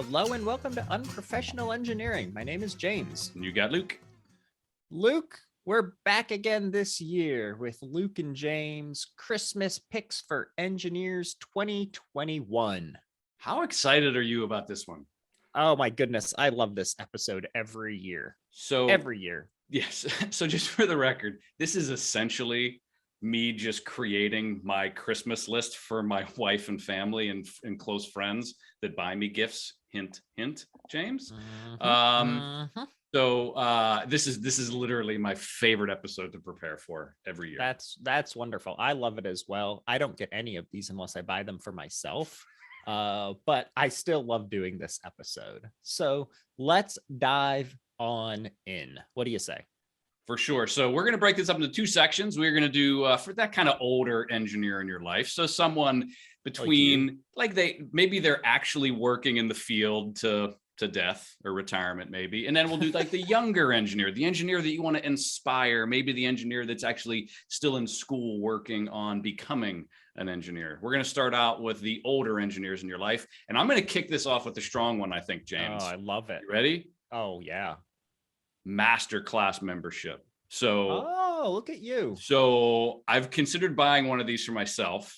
Hello and welcome to Unprofessional Engineering. My name is James. And you got Luke. Luke, we're back again this year with Luke and James Christmas Picks for Engineers 2021. How excited are you about this one? Oh my goodness, I love this episode every year. Every year. Yes. So just for the record, this is essentially me just creating my Christmas list for my wife and family and close friends that buy me gifts. Hint, hint, James. So this is literally my favorite episode to prepare for every year. That's wonderful. I love it as well. I don't get any of these unless I buy them for myself. But I still love doing this episode. So let's dive on in. What do you say? For sure. So we're going to break this up into two sections. We're going to do for that kind of older engineer in your life. So someone between maybe they're actually working in the field to death or retirement maybe. And then we'll do like the younger engineer, the engineer that you want to inspire, maybe the engineer that's actually still in school working on becoming an engineer. We're going to start out with the older engineers in your life. And I'm going to kick this off with a strong one, I think, James. Oh, I love it. You ready? Oh, yeah. Masterclass membership. So, look at you. So I've considered buying one of these for myself,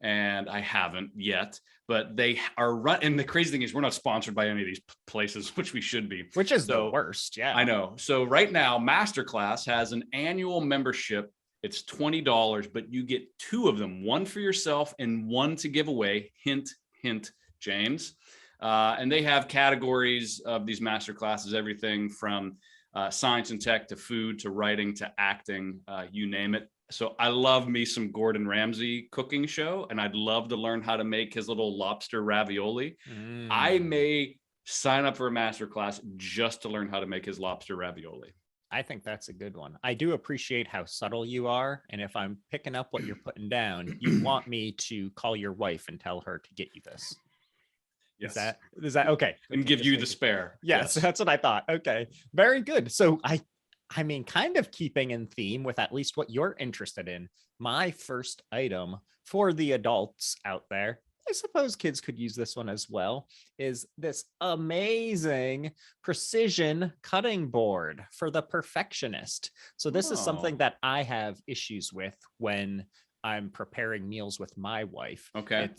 and I haven't yet, but they are run. And the crazy thing is we're not sponsored by any of these places, which we should be. Which is the worst. Yeah, I know. So right now, Masterclass has an annual membership. It's $20, but you get two of them, one for yourself and one to give away. Hint, hint, James. And they have categories of these masterclasses, everything from science and tech to food to writing to acting, you name it. So I love me some Gordon Ramsay cooking show, and I'd love to learn how to make his little lobster ravioli. I may sign up for a masterclass just to learn how to make his lobster ravioli. I think that's a good one. I do appreciate how subtle you are. And if I'm picking up what you're putting down, you want me to call your wife and tell her to get you this. Yes. Is that okay? And give you the spare. Yes, that's what I thought. Okay, very good. So I mean, kind of keeping in theme with at least what you're interested in. My first item for the adults out there, I suppose kids could use this one as well, is this amazing precision cutting board for the perfectionist. So this is something that I have issues with when I'm preparing meals with my wife. Okay.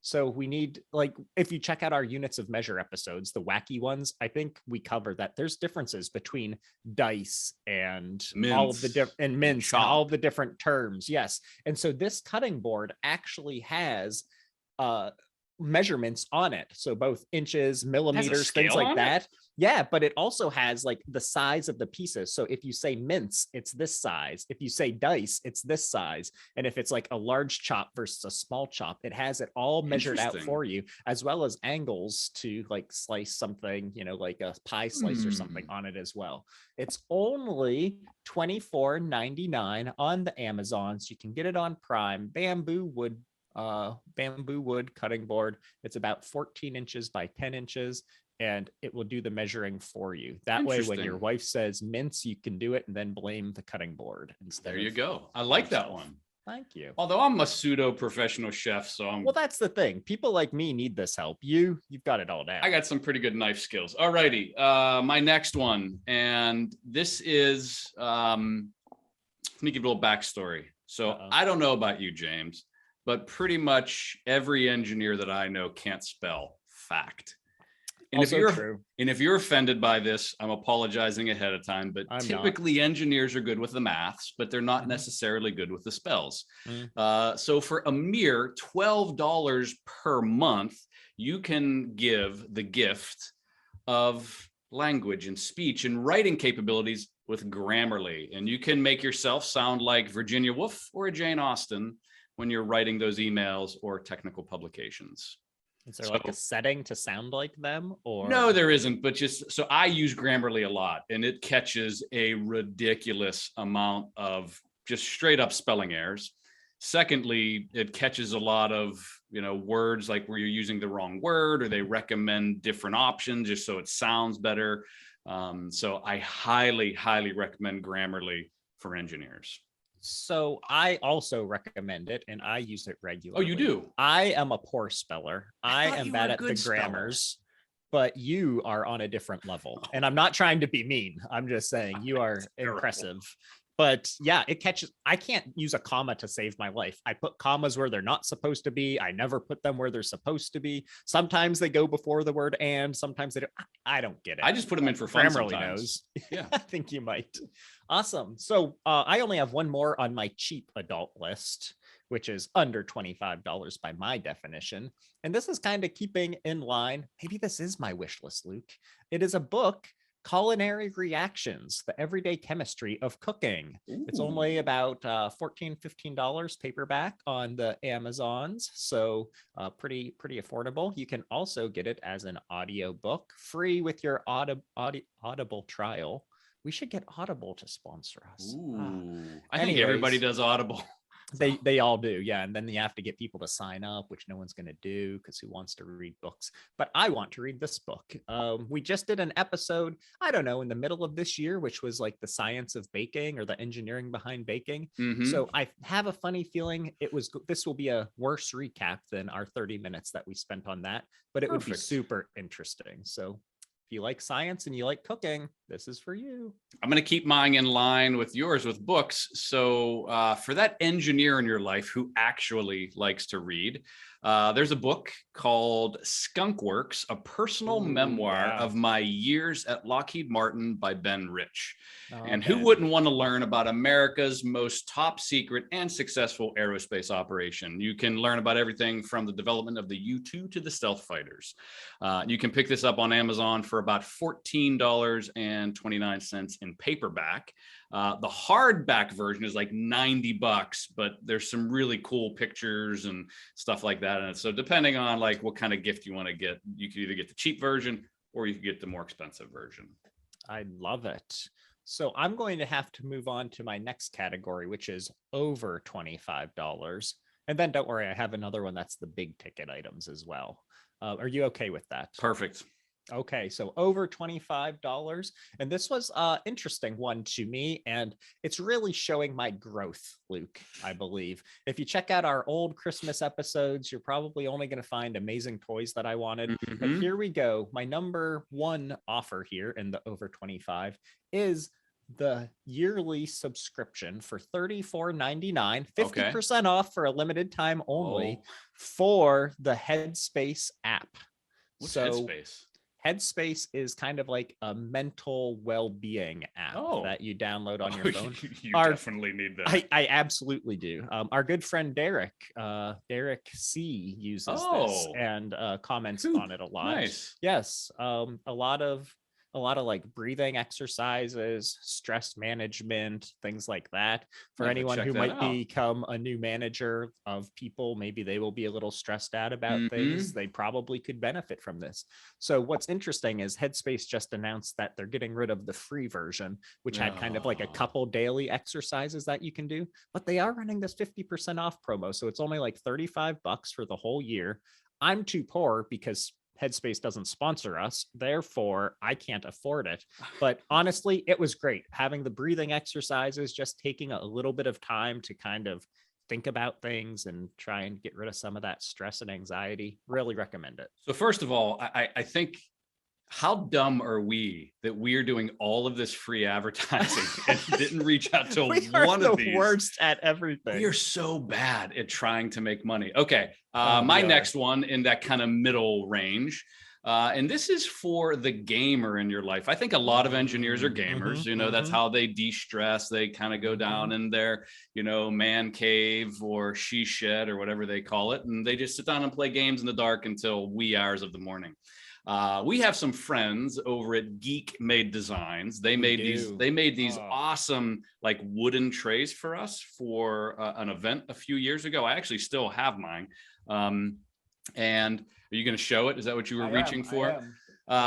So we need, like, if you check out our units of measure episodes, the wacky ones, I think we cover that there's differences between dice and mince, all of the mince and all of the different terms. Yes. And so this cutting board actually has measurements on it. So both inches, millimeters, things like that. Yeah, but it also has like the size of the pieces. So if you say mince, it's this size. If you say dice, it's this size. And if it's like a large chop versus a small chop, it has it all measured out for you, as well as angles to like slice something, you know, like a pie slice or something on it as well. It's only $24.99 on the Amazon. So you can get it on Prime. Bamboo wood cutting board. It's about 14 inches by 10 inches. And it will do the measuring for you. That way, when your wife says mince, you can do it and then blame the cutting board instead. There you go. I like that one. Thank you. Although I'm a pseudo professional chef, so well, that's the thing. People like me need this help. You've got it all down. I got some pretty good knife skills. All righty. My next one, and this is let me give you a little backstory. So I don't know about you, James, but pretty much every engineer that I know can't spell fact. And if you're offended by this, I'm apologizing ahead of time, but typically engineers are good with the maths, but they're not necessarily good with the spells. So for a mere $12 per month, you can give the gift of language and speech and writing capabilities with Grammarly. And you can make yourself sound like Virginia Woolf or a Jane Austen when you're writing those emails or technical publications. Is there like a setting to sound like them, or? No, there isn't, but just, so I use Grammarly a lot, and it catches a ridiculous amount of just straight up spelling errors. Secondly, it catches a lot of, words like where you're using the wrong word, or they recommend different options just so it sounds better. So I highly, highly recommend Grammarly for engineers. So I also recommend it, and I use it regularly. Oh, you do? I am a poor speller. I am bad at the grammars. but you are on a different level. And I'm not trying to be mean. I'm just saying you are impressive. But yeah, it catches. I can't use a comma to save my life. I put commas where they're not supposed to be. I never put them where they're supposed to be. Sometimes they go before the word and, sometimes they don't. I don't get it. I just put them in for fun Grammarly sometimes. knows. Yeah. I think you might. Awesome. So I only have one more on my cheap adult list, which is under $25 by my definition. And this is kind of keeping in line. Maybe this is my wish list, Luke. It is a book, Culinary Reactions, The Everyday Chemistry of Cooking. Ooh. It's only about $14, $15 paperback on the Amazons. So pretty affordable. You can also get it as an audio book, free with your Audible trial. We should get Audible to sponsor us. I think everybody does Audible. They all do, yeah. And then you have to get people to sign up, which no one's going to do because who wants to read books? But I want to read this book. We just did an episode, I don't know, in the middle of this year, which was like the science of baking or the engineering behind baking. Mm-hmm. So I have a funny feeling this will be a worse recap than our 30 minutes that we spent on that, but it would be super interesting. So if you like science and you like cooking, this is for you. I'm going to keep mine in line with yours with books. So for that engineer in your life who actually likes to read, there's a book called Skunk Works, a personal memoir of my years at Lockheed Martin by Ben Rich. And who wouldn't want to learn about America's most top secret and successful aerospace operation? You can learn about everything from the development of the U-2 to the stealth fighters. You can pick this up on Amazon for about $14.29 in paperback. The hardback version is like $90, but there's some really cool pictures and stuff like that. And so depending on like what kind of gift you want to get, you can either get the cheap version or you can get the more expensive version. I love it. So I'm going to have to move on to my next category, which is over $25. And then don't worry, I have another one that's the big ticket items as well. Are you okay with that? Perfect. Okay, so over $25. And this was an interesting one to me. And it's really showing my growth, Luke, I believe. If you check out our old Christmas episodes, you're probably only going to find amazing toys that I wanted. Mm-hmm. But here we go. My number one offer here in the over 25 is the yearly subscription for $34.99, 50% off for a limited time only for the Headspace app. What's Headspace? Headspace is kind of like a mental well-being app that you download on your phone. You definitely need that. I absolutely do. Our good friend Derek C uses this and comments on it a lot. Nice. Yes. A lot of like breathing exercises, stress management, things like that. For anyone who might become a new manager of people, maybe they will be a little stressed out about things. They probably could benefit from this. So what's interesting is Headspace just announced that they're getting rid of the free version, which had kind of like a couple daily exercises that you can do, but they are running this 50% off promo. So it's only like $35 for the whole year. I'm too poor because Headspace doesn't sponsor us, therefore I can't afford it. But honestly, it was great having the breathing exercises, just taking a little bit of time to kind of think about things and try and get rid of some of that stress and anxiety. Really recommend it. So first of all, I think, how dumb are we that we're doing all of this free advertising and didn't reach out to one of these? We are the worst at everything. We are so bad at trying to make money. Okay, my next one in that kind of middle range. And this is for the gamer in your life. I think a lot of engineers are gamers. That's how they de-stress. They kind of go down in their, man cave or she shed or whatever they call it. And they just sit down and play games in the dark until wee hours of the morning. We have some friends over at Geek Made Designs. They made these awesome like wooden trays for us for an event a few years ago. I actually still have mine. And are you going to show it? Is that what you were reaching for?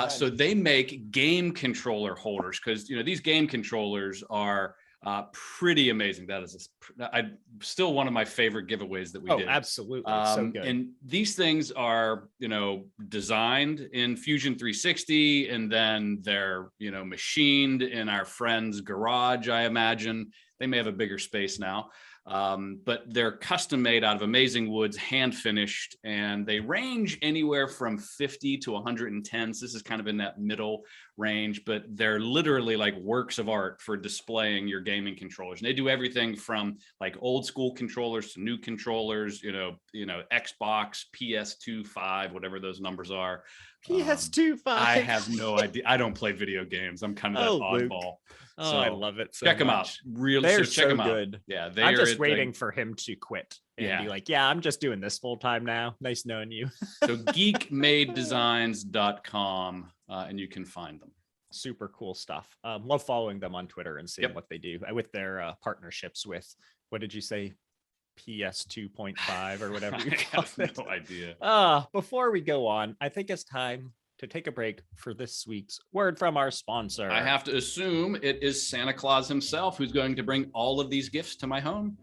So they make game controller holders because these game controllers are pretty amazing. That is still one of my favorite giveaways that we did. Absolutely. So good. And these things are, designed in Fusion 360 and then they're, machined in our friend's garage, I imagine. They may have a bigger space now, but they're custom made out of amazing woods, hand finished, and they range anywhere from 50 to 110. So this is kind of in that middle range, but they're literally like works of art for displaying your gaming controllers. And they do everything from like old school controllers to new controllers, Xbox, PS2, 5, whatever those numbers are. PS2, 5. I have no idea. I don't play video games. I'm kind of that oddball. Oh, so I love it so check them much. out. Really, they're check them good. Out. Yeah, I'm just waiting for him to quit and be like, yeah, I'm just doing this full time now. Nice knowing you. So geekmadedesigns.com, and you can find them. Super cool stuff. Love following them on Twitter and seeing what they do with their partnerships with, what did you say? PS 2.5 or whatever you call it. No idea. Before we go on, I think it's time to take a break for this week's word from our sponsor. I have to assume it is Santa Claus himself who's going to bring all of these gifts to my home.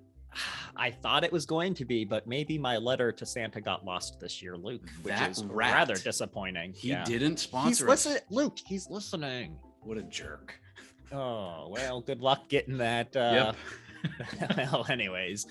I thought it was going to be, but maybe my letter to Santa got lost this year, Luke, which is rat. rather disappointing. He didn't sponsor us. Luke, he's listening. What a jerk. Oh, well, good luck getting that. Yep. Well, anyways,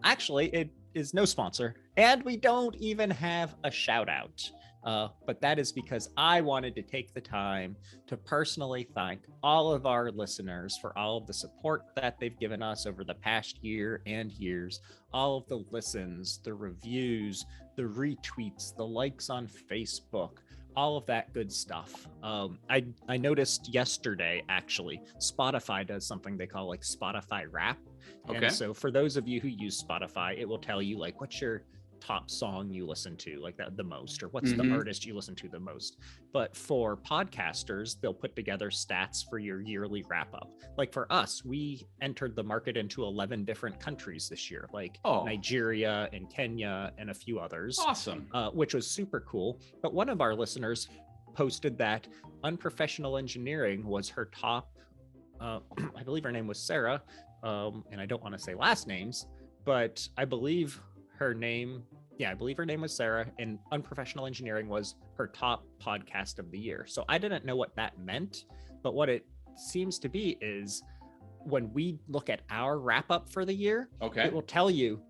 actually, it is no sponsor, and we don't even have a shout out. But that is because I wanted to take the time to personally thank all of our listeners for all of the support that they've given us over the past year and years, all of the listens, the reviews, the retweets, the likes on Facebook, all of that good stuff. I noticed yesterday, actually, Spotify does something they call like Spotify Wrap. Okay. And so for those of you who use Spotify, it will tell you like what's your top song you listen to like that the most, or what's the artist you listen to the most. But for podcasters, they'll put together stats for your yearly wrap up. Like for us, we entered the market into 11 different countries this year, like Nigeria and Kenya and a few others. Awesome. Which was super cool. But one of our listeners posted that Unprofessional Engineering was her top, I believe her name was Sarah, and I don't want to say last names, but I believe her name was Sarah, and Unprofessional Engineering was her top podcast of the year. So I didn't know what that meant, but what it seems to be is when we look at our wrap up for the year, it will tell you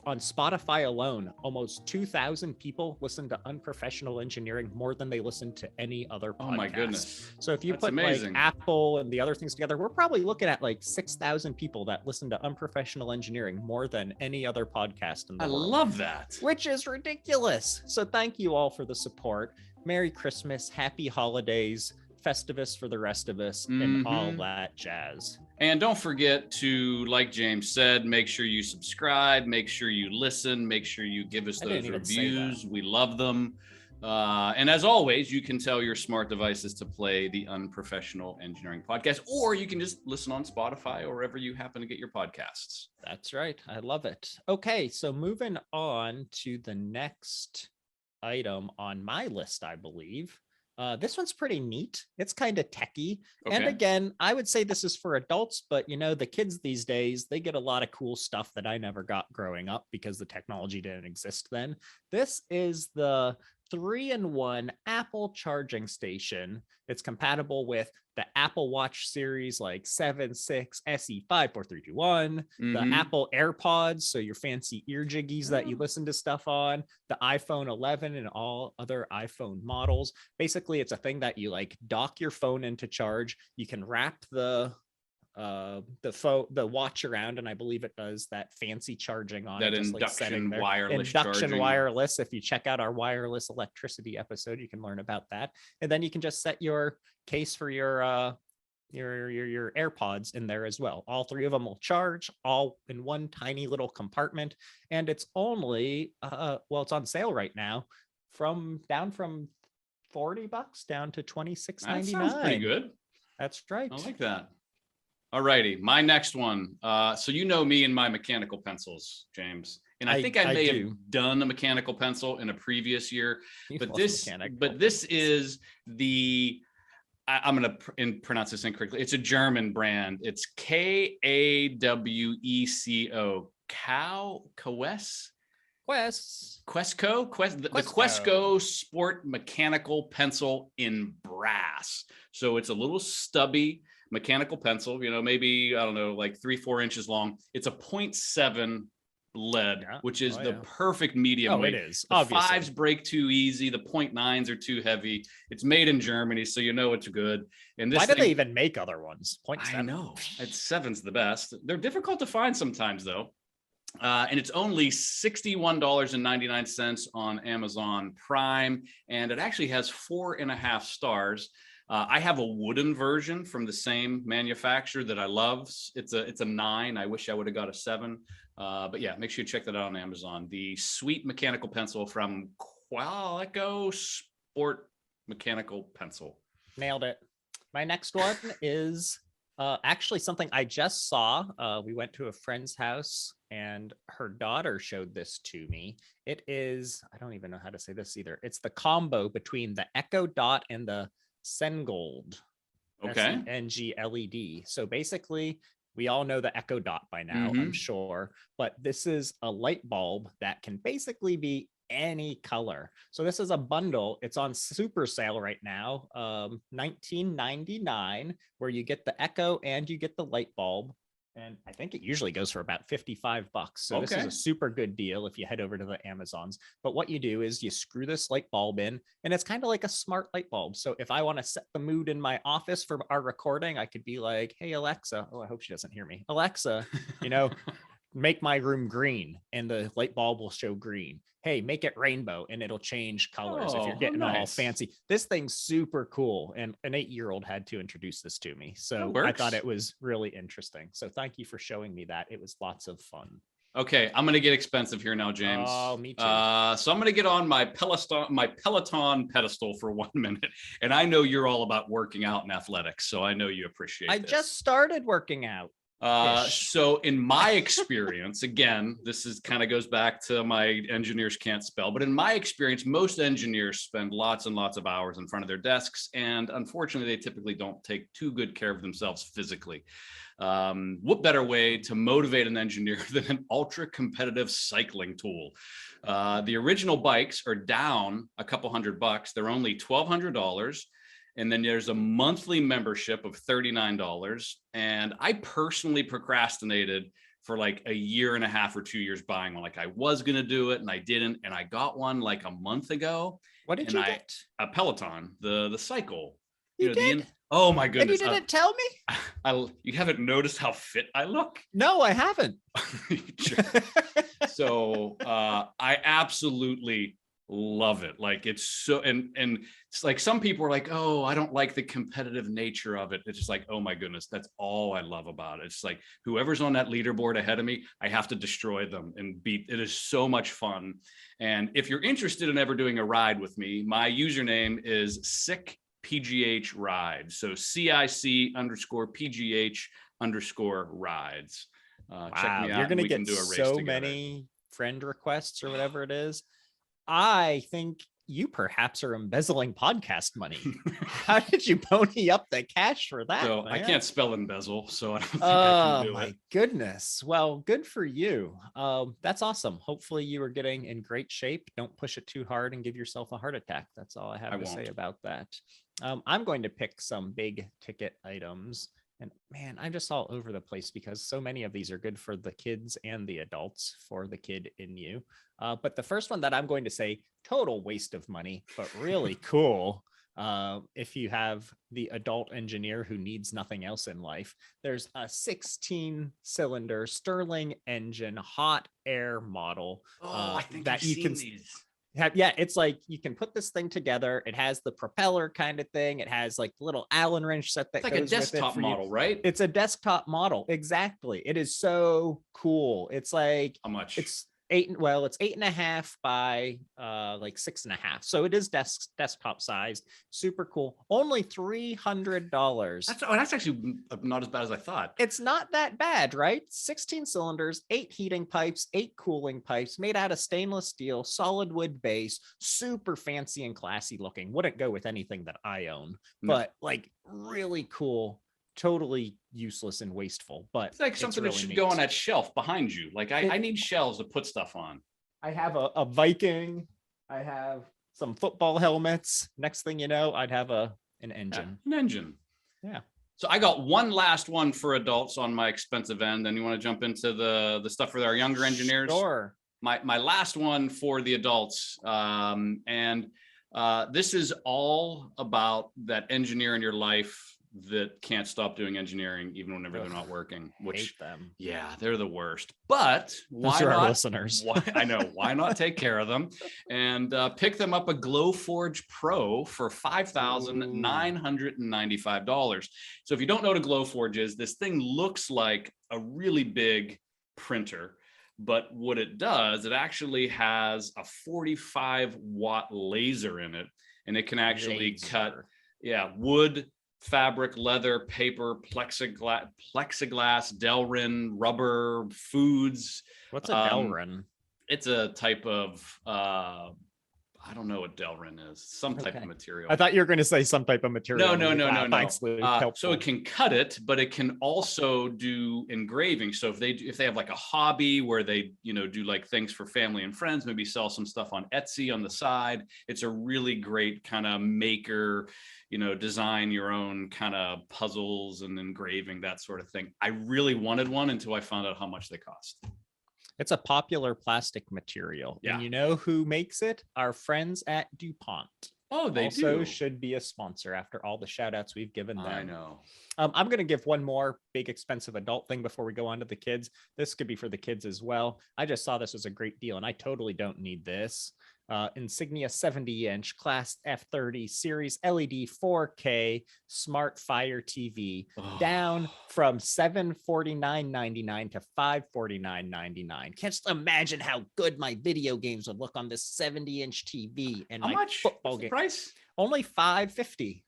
on Spotify alone, almost 2,000 people listen to Unprofessional Engineering more than they listen to any other podcast. Oh my goodness. So if you That's put amazing. like Apple and the other things together, we're probably looking at like 6,000 people that listen to Unprofessional Engineering more than any other podcast in the world. I love that. Which is ridiculous. So thank you all for the support. Merry Christmas, happy holidays, Festivus for the rest of us, and all that jazz. And don't forget to, like James said, make sure you subscribe, make sure you listen, make sure you give us those reviews. We love them. And as always, you can tell your smart devices to play the Unprofessional Engineering Podcast, or you can just listen on Spotify or wherever you happen to get your podcasts. That's right. I love it. Okay, so moving on to the next item on my list, I believe. This one's pretty neat. It's kind of techie. And again, I would say this is for adults, but the kids these days, they get a lot of cool stuff that I never got growing up because the technology didn't exist then. This is the 3-in-1 Apple charging station. It's compatible with the Apple Watch series like 7, 6, SE 5, 4, 3, 2, 1, the Apple AirPods, so your fancy ear jiggies that you listen to stuff on, the iPhone 11 and all other iPhone models. Basically, it's a thing that you like dock your phone into charge. You can wrap the watch around, and I believe it does that fancy charging on that it, just induction like wireless induction charging. Wireless. If you check out our wireless electricity episode, you can learn about that. And then you can just set your case for your AirPods in there as well. All 3 of them will charge all in one tiny little compartment, and it's only it's on sale right now down from $40 down to $26.99. That sounds pretty good. That's right. I like that. All righty, my next one. So you know me and my mechanical pencils, James, and I think I may have done a mechanical pencil in a previous year, but this is the. I'm going to pronounce this incorrectly. It's a German brand. It's Kaweco. The Quesco Sport Mechanical Pencil in brass. So it's a little stubby mechanical pencil, maybe, I don't know, like 3-4 inches long. It's a 0.7 lead, which is the perfect medium weight. It is. The obviously. 5s break too easy. The 0.9s are too heavy. It's made in Germany, so it's good. And this why do they even make other ones? 0.7. I know. It's 7's the best. They're difficult to find sometimes, though. And it's only $61.99 on Amazon Prime, and it actually has 4.5 stars. I have a wooden version from the same manufacturer that I love. It's a 9. I wish I would have got a 7. But yeah, make sure you check that out on Amazon. The sweet mechanical pencil from Qualico Sport Mechanical Pencil. Nailed it. My next one is actually something I just saw. We went to a friend's house and her daughter showed this to me. It is, I don't even know how to say this either. It's the combo between the Echo Dot and the Sengold. Okay. SENG LED. So basically, we all know the Echo Dot by now, I'm sure, but this is a light bulb that can basically be any color. So this is a bundle. It's on super sale right now, $19.99, where you get the Echo and you get the light bulb. And I think it usually goes for about $55. So this is a super good deal if you head over to the Amazons. But what you do is you screw this light bulb in, and it's kind of like a smart light bulb. So if I want to set the mood in my office for our recording, I could be like, hey, Alexa. Oh, I hope she doesn't hear me. Alexa, make my room green, and the light bulb will show green. Hey, make it rainbow, and it'll change colors if you're getting all fancy. This thing's super cool, and an 8-year-old had to introduce this to me, so I thought it was really interesting. So thank you for showing me that. It was lots of fun. Okay, I'm gonna get expensive here now, James. Oh, me too. So I'm gonna get on my Peloton pedestal for 1 minute, and I know you're all about working out and athletics, so I know you appreciate. I just started working out. So in my experience, again, this is kind of goes back to my engineers can't spell, but in my experience, most engineers spend lots and lots of hours in front of their desks, and unfortunately, they typically don't take too good care of themselves physically. What better way to motivate an engineer than an ultra competitive cycling tool? The original bikes are down a couple $100. They're only $1,200. And then there's a monthly membership of $39. And I personally procrastinated for like a year and a half or 2 years buying one. Like I was going to do it and I didn't. And I got one like a month ago. What did you get? A Peloton, the cycle. You did? Oh my goodness. And you didn't tell me? You haven't noticed how fit I look? No, I haven't. So I absolutely love it. Like it's so, and it's like some people are like, oh, I don't like the competitive nature of it. It's just like, oh my goodness, that's all I love about it. It's like whoever's on that leaderboard ahead of me, I have to destroy them and beat. It is so much fun. And if you're interested in ever doing a ride with me, my username is SickPGH Rides. So CIC_PGH_rides. Wow, check me out. You're gonna get do a race so together. many friend requests or whatever it is. I think you perhaps are embezzling podcast money. How did you pony up the cash for that? So man? I can't spell embezzle, so I don't think I can do it. Oh my goodness. Well, good for you. That's awesome. Hopefully you are getting in great shape. Don't push it too hard and give yourself a heart attack. That's all I have to say about that. I'm going to pick some big ticket items. And man, I'm just all over the place because so many of these are good for the kids and the adults, for the kid in you. But the first one that I'm going to say, total waste of money, but really cool. If you have the adult engineer who needs nothing else in life, there's a 16-cylinder Stirling engine hot air model I think that you can these. Yeah, it's like you can put this thing together. It has the propeller kind of thing. It has like the little Allen wrench set that it's like goes a desktop with it model, right? It's a desktop model. Exactly. It is so cool. It's like how much? It's 8.5 by like 6.5. So it is desktop sized. Super cool. Only $300. That's actually not as bad as I thought. It's not that bad, right? 16 cylinders, 8 heating pipes, 8 cooling pipes, made out of stainless steel, solid wood base, super fancy and classy looking. Wouldn't go with anything that I own, but like really cool. Totally useless and wasteful, but it's like something that should go on that shelf behind you. Like I need shelves to put stuff on. I have a Viking. I have some football helmets. Next thing you know, I'd have an engine. An engine. Yeah. So I got one last one for adults on my expensive end. And you want to jump into the stuff for our younger engineers? Sure. My last one for the adults. This is all about that engineer in your life that can't stop doing engineering even whenever they're not working, which hate them. Yeah, they're the worst. But why not not? Listeners? I know. Why not take care of them and pick them up a Glowforge Pro for $5,995. So if you don't know what a Glowforge is, this thing looks like a really big printer. But what it does, it actually has a 45-watt laser in it, and it can actually cut wood, fabric, leather, paper, plexiglass, Delrin, rubber, foods. What's a Delrin? It's a type of I don't know what Delrin is. Some type of material. I thought you were going to say some type of material. No. Thanks, Luke. So it can cut it, but it can also do engraving. So if they have like a hobby where they do like things for family and friends, maybe sell some stuff on Etsy on the side. It's a really great kind of maker, design your own kind of puzzles and engraving, that sort of thing. I really wanted one until I found out how much they cost. It's a popular plastic material. Yeah. And you know who makes it? Our friends at DuPont. Oh, they also should be a sponsor after all the shout outs we've given them. I know. I'm going to give one more big expensive adult thing before we go on to the kids. This could be for the kids as well. I just saw this as a great deal and I totally don't need this. Insignia 70-inch Class F30 Series LED 4K Smart Fire TV down from $749.99 to $549.99. Can't just imagine how good my video games would look on this 70-inch TV. And how much football game price? Only $550.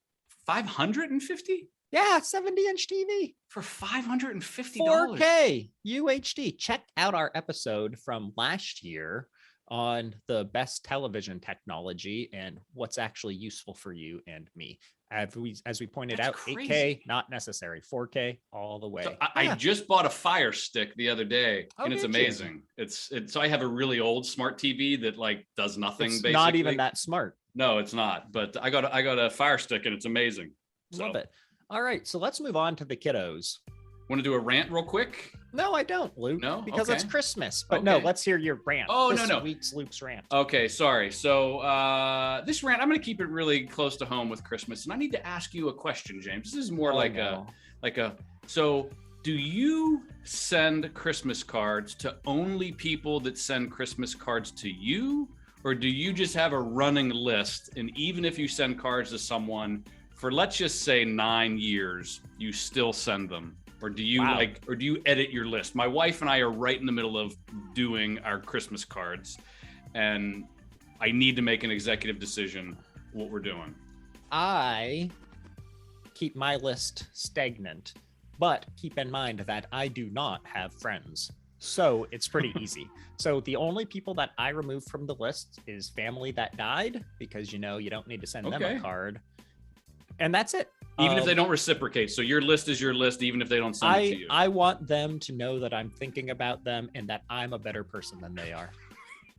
$550? Yeah, 70-inch TV for $550. 4K UHD. Check out our episode from last year on the best television technology and what's actually useful for you and me. As we pointed out, crazy. 8K, not necessary. 4K all the way. So I just bought a Fire Stick the other day, and it's amazing. So I have a really old smart TV that like does nothing. It's basically not even that smart. No, it's not. But I got a Fire Stick, and it's amazing. Love it. All right, so let's move on to the kiddos. Want to do a rant real quick? No, I don't, Luke. No? Because it's Christmas. But no, let's hear your rant. Oh, this no. Week's Luke's rant. Okay, sorry. So this rant, I'm going to keep it really close to home with Christmas. And I need to ask you a question, James. This is more so do you send Christmas cards to only people that send Christmas cards to you? Or do you just have a running list? And even if you send cards to someone for, let's just say 9 years, you still send them? Or do you do you edit your list? My wife and I are right in the middle of doing our Christmas cards, and I need to make an executive decision what we're doing. I keep my list stagnant, but keep in mind that I do not have friends. So it's pretty easy. So the only people that I remove from the list is family that died, because you don't need to send them a card. And that's it. Even if they don't reciprocate. So your list is your list, even if they don't send it to you. I want them to know that I'm thinking about them and that I'm a better person than they are.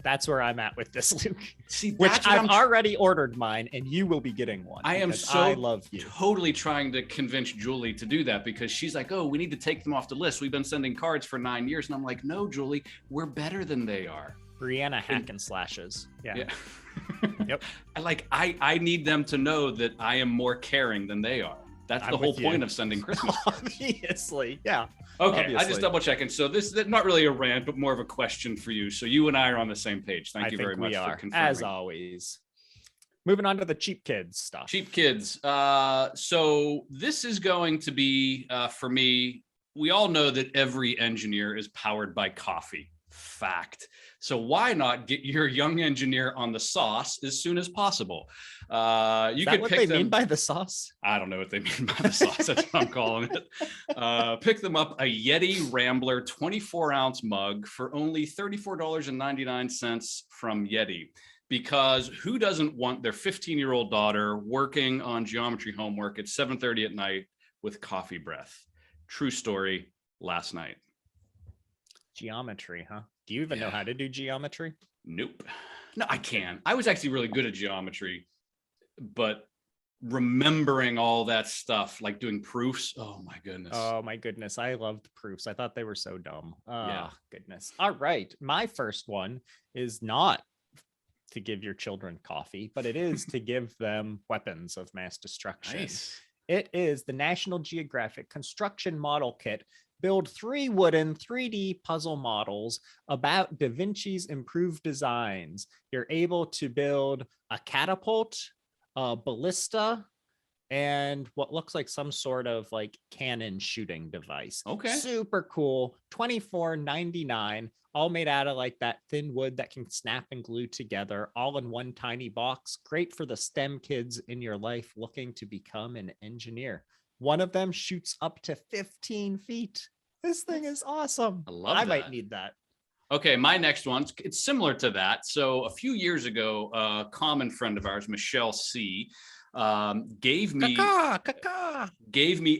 That's where I'm at with this, Luke. See, which I've already ordered mine, and you will be getting one. I love you. Totally trying to convince Julie to do that, because she's like, oh, we need to take them off the list. We've been sending cards for 9 years. And I'm like, no, Julie, we're better than they are. Brianna hack and slashes. Yeah. Yep. I need them to know that I am more caring than they are. That's the whole point of sending Christmas cards. Obviously. Yeah. Okay. Obviously. I just double checking. So this is not really a rant, but more of a question for you. So you and I are on the same page. Thank you very much for confirming. As always. Moving on to the cheap kids stuff. Cheap kids. So this is going to be for me. We all know that every engineer is powered by coffee. Fact. So why not get your young engineer on the sauce as soon as possible? You could pick them. Mean by the sauce? I don't know what they mean by the sauce. That's what I'm calling it. Pick them up a Yeti Rambler 24-ounce mug for only $34.99 from Yeti. Because who doesn't want their 15-year-old daughter working on geometry homework at 7:30 at night with coffee breath? True story. Last night. Geometry, huh? Do you even know how to do geometry? Nope. No, I can. I was actually really good at geometry, but remembering all that stuff, like doing proofs. Oh my goodness. I loved proofs. I thought they were so dumb. Yeah. Goodness. All right. My first one is not to give your children coffee, but it is to give them weapons of mass destruction. Nice. It is the National Geographic Construction Model Kit. Build 3 wooden 3D puzzle models about Da Vinci's improved designs. You're able to build a catapult, a ballista, and what looks like some sort of like cannon shooting device. Okay. Super cool. $24.99, all made out of like that thin wood that can snap and glue together, all in one tiny box. Great for the STEM kids in your life looking to become an engineer. One of them shoots up to 15 feet. This thing is awesome. I might need that. Okay, my next one, it's similar to that. So a few years ago, a common friend of ours, Michelle C., gave me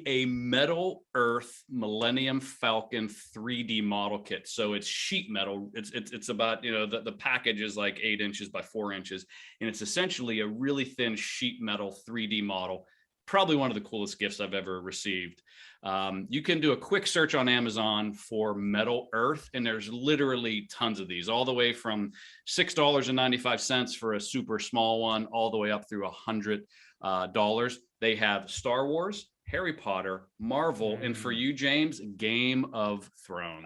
a Metal Earth Millennium Falcon 3D model kit. So it's sheet metal. It's about, the package is like 8 inches by 4 inches, and it's essentially a really thin sheet metal 3D model. Probably one of the coolest gifts I've ever received. You can do a quick search on Amazon for Metal Earth, and there's literally tons of these, all the way from $6.95 for a super small one, all the way up through $100. They have Star Wars, Harry Potter, Marvel, and for you, James, Game of Thrones.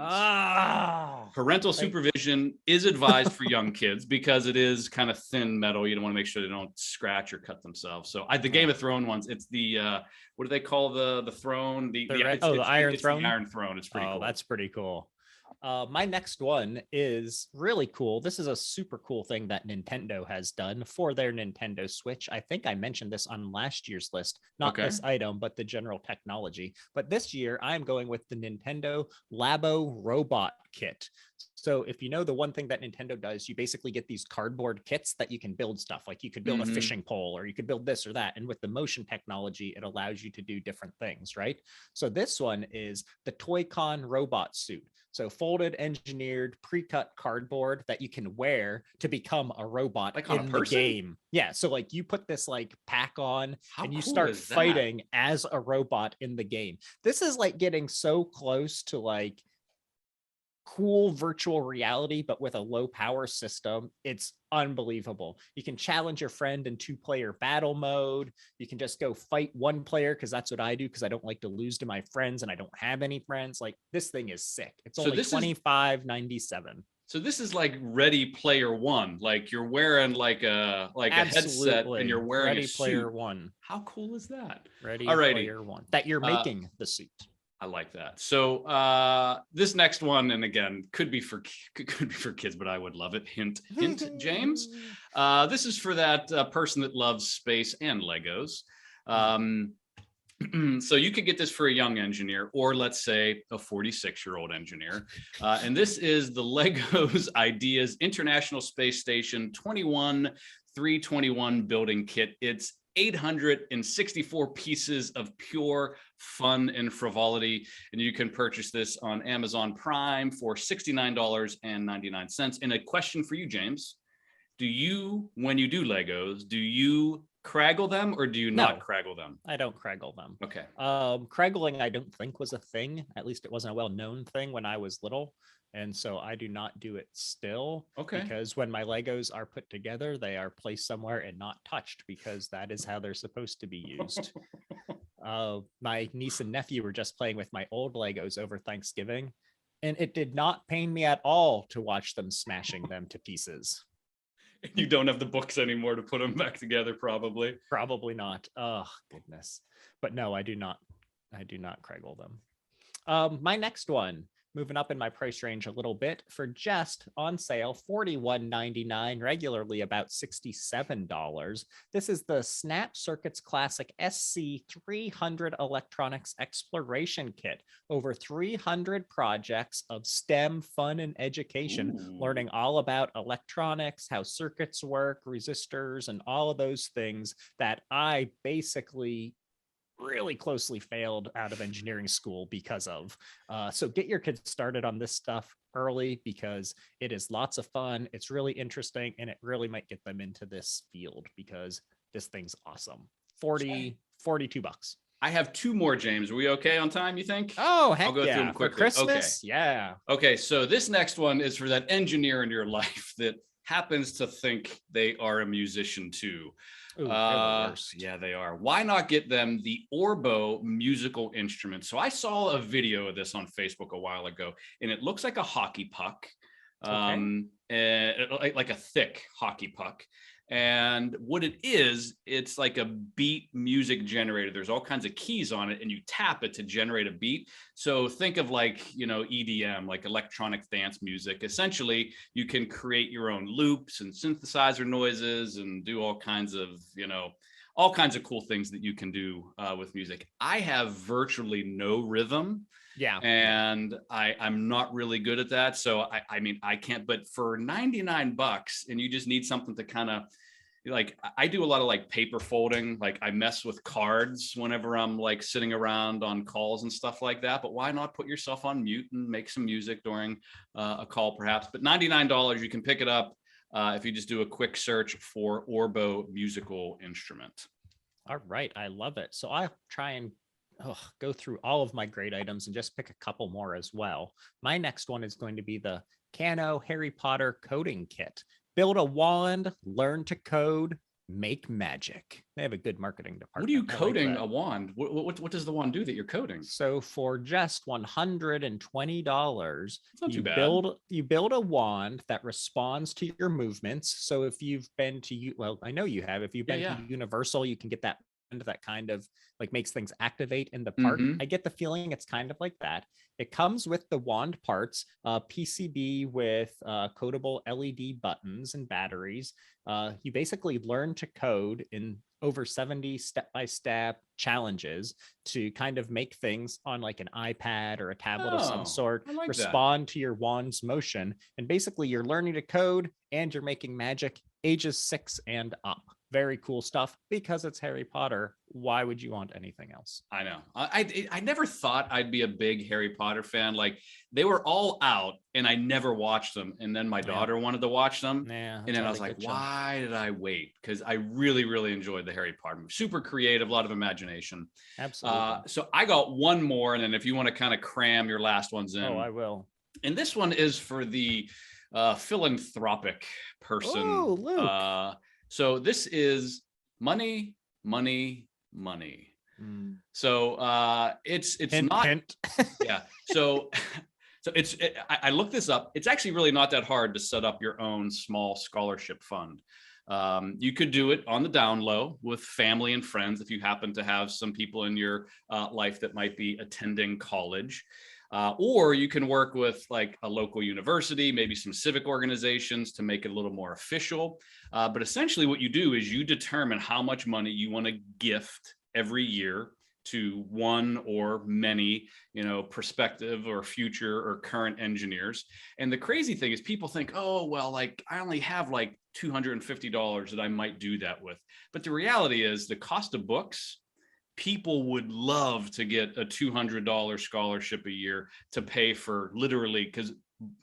Parental supervision is advised for young kids because it is kind of thin metal. You don't want to make sure they don't scratch or cut themselves. So the Game of Thrones ones, it's the what do they call the throne? The Iron Throne. The Iron Throne. It's pretty cool. That's pretty cool. My next one is really cool. This is a super cool thing that Nintendo has done for their Nintendo Switch. I think I mentioned this on last year's list, not this item, but the general technology. But this year, I'm going with the Nintendo Labo robot kit. So if you know the one thing that Nintendo does, you basically get these cardboard kits that you can build stuff. Like you could build a fishing pole, or you could build this or that. And with the motion technology, it allows you to do different things, right? So this one is the Toy-Con robot suit. So folded, engineered, pre-cut cardboard that you can wear to become a robot like in the game. Yeah. So like you put this like pack on and you start fighting as a robot in the game. This is like getting so close to like cool virtual reality, but with a low power system. It's unbelievable. You can challenge your friend in 2-player battle mode. You can just go fight one player, because that's what I do, because I don't like to lose to my friends and I don't have any friends. Like, this thing is sick. It's only $25.97. So this is like Ready Player One. Like you're wearing like a headset and you're wearing Ready a suit. Player One. How cool is that? Ready Player One. That you're making the suit. I like that. So this next one, and again, could be for kids, but I would love it. Hint, James. This is for that person that loves space and Legos. So you could get this for a young engineer, or let's say a 46-year-old engineer. And this is the Legos Ideas International Space Station 21321 building kit. It's 864 pieces of pure fun and frivolity, and you can purchase this on Amazon Prime for $69.99. And a question for you, James: do you, when you do Legos, do you craggle them or do you not craggle them? I don't craggle them. Okay. Craggling, I don't think was a thing. At least it wasn't a well-known thing when I was little. And so I do not do it still. Okay. Because when my Legos are put together, they are placed somewhere and not touched, because that is how they're supposed to be used. My niece and nephew were just playing with my old Legos over Thanksgiving, and it did not pain me at all to watch them smashing them to pieces. You don't have the books anymore to put them back together, probably. Probably not. Oh, goodness. But no, I do not craggle them. My next one, moving up in my price range a little bit, for just on sale, $41.99, regularly about $67. This is the Snap Circuits Classic SC300 Electronics Exploration Kit. Over 300 projects of STEM fun and education, learning all about electronics, how circuits work, resistors, and all of those things that I basically really closely failed out of engineering school because of. So get your kids started on this stuff early, because it is lots of fun. It's really interesting, and it really might get them into this field, because this thing's awesome. $42. I have 2 more, James. Are we okay on time, you think? Oh, heck I'll go through them quickly. For Christmas? Okay. Yeah. Okay, so this next one is for that engineer in your life that happens to think they are a musician too. Ooh, they're the worst. Yeah, they are. Why not get them the Orbo musical instrument? So I saw a video of this on Facebook a while ago, and it looks like a hockey puck, like a thick hockey puck. And what it is, it's like a beat music generator. There's all kinds of keys on it, and you tap it to generate a beat. So think of like, you know, EDM, like electronic dance music. Essentially, you can create your own loops and synthesizer noises and do all kinds of, you know, all kinds of cool things that you can do with music. I have virtually no rhythm. Yeah. And I'm not really good at that. So I mean, I can't, but for $99 and you just need something to kind of like, I do a lot of like paper folding. Like I mess with cards whenever I'm like sitting around on calls and stuff like that. But why not put yourself on mute and make some music during a call perhaps? But $99, you can pick it up if you just do a quick search for Orbo musical instrument. All right. I love it. So I'll try and go through all of my great items and just pick a couple more as well. My next one is going to be the Kano Harry Potter coding kit. Build a wand, learn to code, make magic. They have a good marketing department. What are you coding a wand? What does the wand do that you're coding? So for just $120, you build a wand that responds to your movements. So if you've been to, well, I know you have, if you've been to Universal, you can get that kind of like makes things activate in the park. I get the feeling it's kind of like that. It comes with the wand parts, PCB with codable LED buttons and batteries. You basically learn to code in over 70 step-by-step challenges to kind of make things on like an iPad or a tablet of some sort, respond to your wand's motion. And basically you're learning to code and you're making magic ages 6 and up. Very cool stuff because it's Harry Potter. Why would you want anything else? I know. I never thought I'd be a big Harry Potter fan. Like they were all out and I never watched them. And then my daughter wanted to watch them. And then I was like, why did I wait? Because I really, really enjoyed the Harry Potter movie. Super creative, a lot of imagination. Absolutely. So I got one more. And then if you want to kind of cram your last ones in. Oh, I will. And this one is for the philanthropic person. Oh, Luke. So this is money, money, money. So it's hint, not. Hint. Yeah. So I looked this up. It's actually really not that hard to set up your own small scholarship fund. You could do it on the down low with family and friends if you happen to have some people in your life that might be attending college. Or you can work with like a local university, maybe some civic organizations to make it a little more official. But essentially what you do is you determine how much money you want to gift every year to one or many, prospective or future or current engineers. And the crazy thing is people think, oh, well, like I only have like $250 that I might do that with. But the reality is the cost of books, people would love to get a $200 scholarship a year to pay for literally, because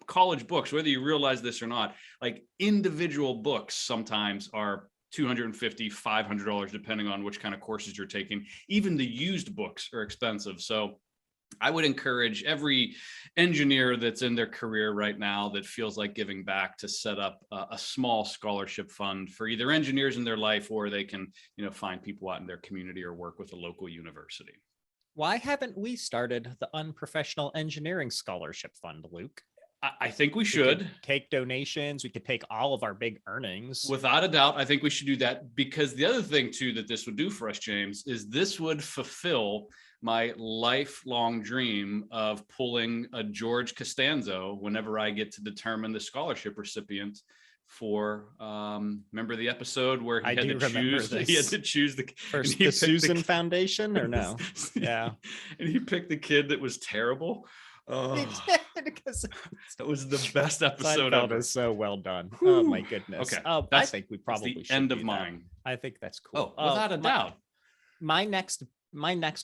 college books, whether you realize this or not, like individual books sometimes are $250, $500, depending on which kind of courses you're taking. Even the used books are expensive. So I would encourage every engineer that's in their career right now that feels like giving back to set up a small scholarship fund for either engineers in their life, or they can, find people out in their community or work with a local university. Why haven't we started the Unprofessional Engineering Scholarship Fund, Luke? I think we should take donations. We could take all of our big earnings. Without a doubt, I think we should do that, because the other thing too that this would do for us, James, is this would fulfill my lifelong dream of pulling a George Costanzo whenever I get to determine the scholarship recipient for remember the episode where he had to choose the first the Susan Foundation, or no? Yeah. And he picked the kid that was terrible. Oh, because that was the best episode ever. Is so well done. Whew. Oh my goodness. Okay. I think we probably the should end of mine. I think that's cool. Oh, without a doubt. My next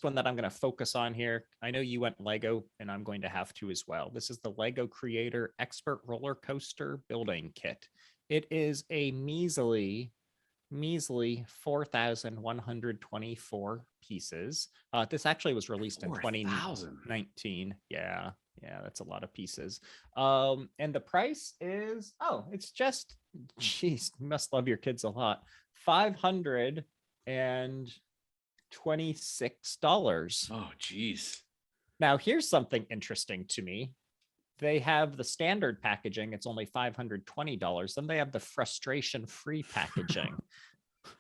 one that I'm going to focus on here, I know you went Lego and I'm going to have to as well. This is the Lego Creator Expert Roller Coaster Building Kit. It is a measly measly 4,124 pieces. This actually was released in 2019. Yeah, that's a lot of pieces. And the price is, it's just, geez, you must love your kids a lot. $526. Oh, geez. Now, here's something interesting to me. They have the standard packaging. It's only $520. Then they have the frustration-free packaging.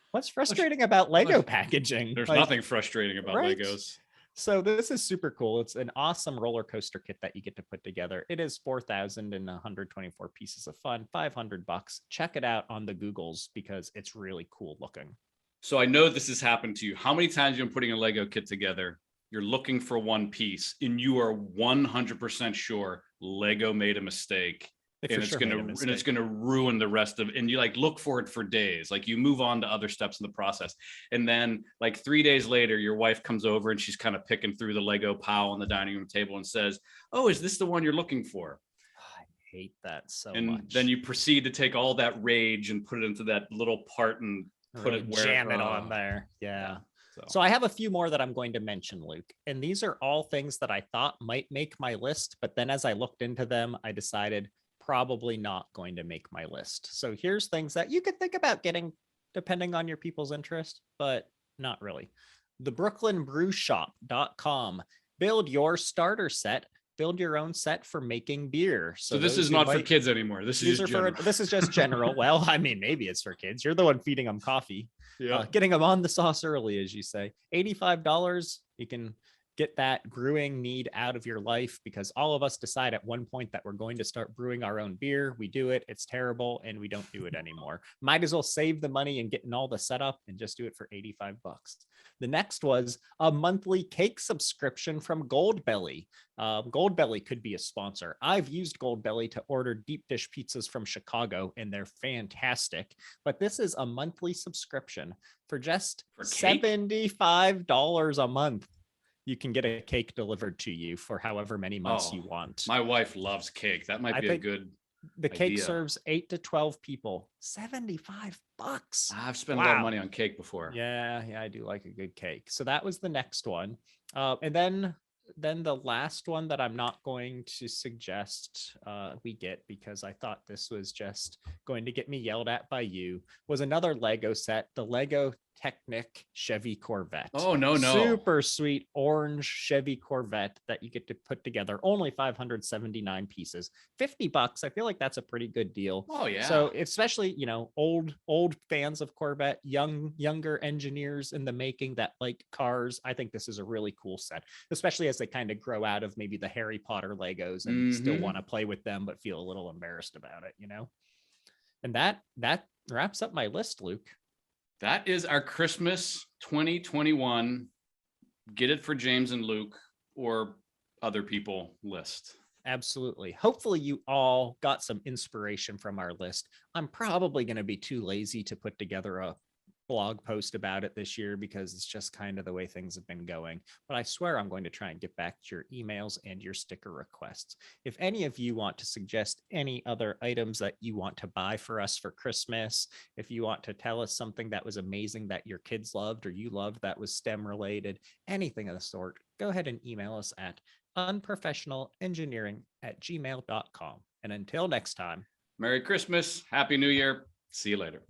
What's frustrating about Lego packaging? There's nothing frustrating about Legos. So this is super cool. It's an awesome roller coaster kit that you get to put together. It is 4,124 pieces of fun, $500. Check it out on the Googles because it's really cool looking. So I know this has happened to you. How many times you've been putting a Lego kit together, you're looking for one piece, and you are 100% sure Lego made a mistake, and it's gonna ruin the rest of it. And you like look for it for days. Like you move on to other steps in the process, and then like 3 days later, your wife comes over and she's kind of picking through the Lego pile on the dining room table and says, "Oh, is this the one you're looking for?" I hate that so much. And then you proceed to take all that rage and put it into that little part and put it where jam it on there. Yeah. So I have a few more that I'm going to mention, Luke, and these are all things that I thought might make my list, but then as I looked into them, I decided probably not going to make my list. So here's things that you could think about getting depending on your people's interest, but not really. The BrooklynBrewShop.com. Build your starter set. Build your own set for making beer. So this is not for kids anymore. This is just general. Well, I mean, maybe it's for kids. You're the one feeding them coffee. Yeah. Getting them on the sauce early, as you say. $85. You can get that brewing need out of your life because all of us decide at one point that we're going to start brewing our own beer. We do it. It's terrible. And we don't do it anymore. Might as well save the money and get in all the setup and just do it for $85. The next was a monthly cake subscription from Goldbelly. Goldbelly could be a sponsor. I've used Goldbelly to order deep dish pizzas from Chicago, and they're fantastic. But this is a monthly subscription for just $75 a month. You can get a cake delivered to you for however many months you want. My wife loves cake. That might be a good The cake idea. Serves 8 to 12 people. $75. I've spent a lot of money on cake before. Yeah, I do like a good cake. So that was the next one. And then the last one that I'm not going to suggest we get because I thought this was just going to get me yelled at by you was another Lego set, the Lego Technic Chevy Corvette. Oh, no. Super sweet orange Chevy Corvette that you get to put together. Only 579 pieces. $50. I feel like that's a pretty good deal. Oh, yeah. So especially, old fans of Corvette, younger engineers in the making that like cars. I think this is a really cool set, especially as they kind of grow out of maybe the Harry Potter Legos and still want to play with them, but feel a little embarrassed about it, And that wraps up my list, Luke. That is our Christmas 2021 Get It for James and Luke or other people list. Absolutely. Hopefully you all got some inspiration from our list. I'm probably going to be too lazy to put together a blog post about it this year because it's just kind of the way things have been going. But I swear I'm going to try and get back to your emails and your sticker requests. If any of you want to suggest any other items that you want to buy for us for Christmas, if you want to tell us something that was amazing that your kids loved or you loved that was STEM related, anything of the sort, go ahead and email us at unprofessionalengineering@gmail.com. And until next time, Merry Christmas. Happy New Year. See you later.